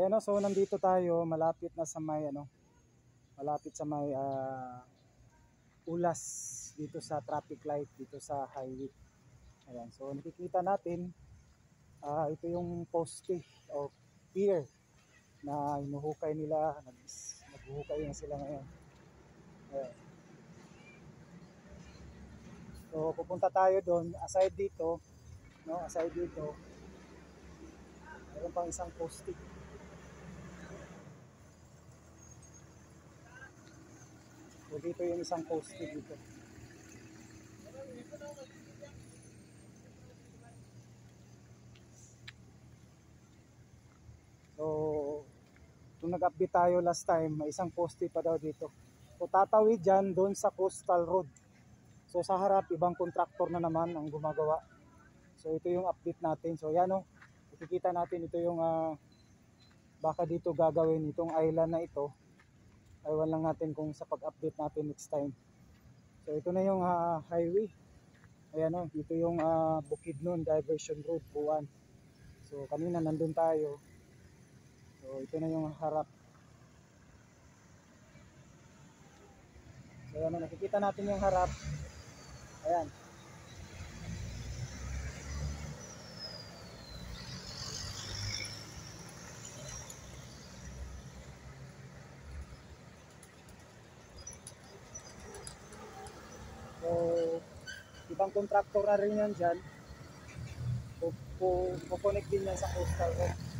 Ayan o, so nandito tayo, malapit na sa may malapit sa may ulas dito sa traffic light dito sa highway. Ayan, so nakikita natin ito yung poste o pier na hinuhukay nila, naghuhukay na sila ngayon. Ayan. So pupunta tayo doon, aside dito, meron pang isang poste. So dito yung isang poste dito. So nung nag-update tayo last time, may isang poste pa daw dito. So tatawid dyan doon sa coastal road. So sa harap, ibang contractor na naman ang gumagawa. So ito yung update natin. So yan o, nakikita natin ito yung baka dito gagawin itong island na ito. Aywan lang natin kung sa pag-update natin next time. So ito na yung highway. Ayan o, dito yung Bukidnon Diversion Road, Buwan. So kanina nandun tayo. So ito na yung harap. So ayan o, nakikita natin yung harap. Ayan. So ibang contractor na rin yan dyan. So, kukonek din yan sa coastal road.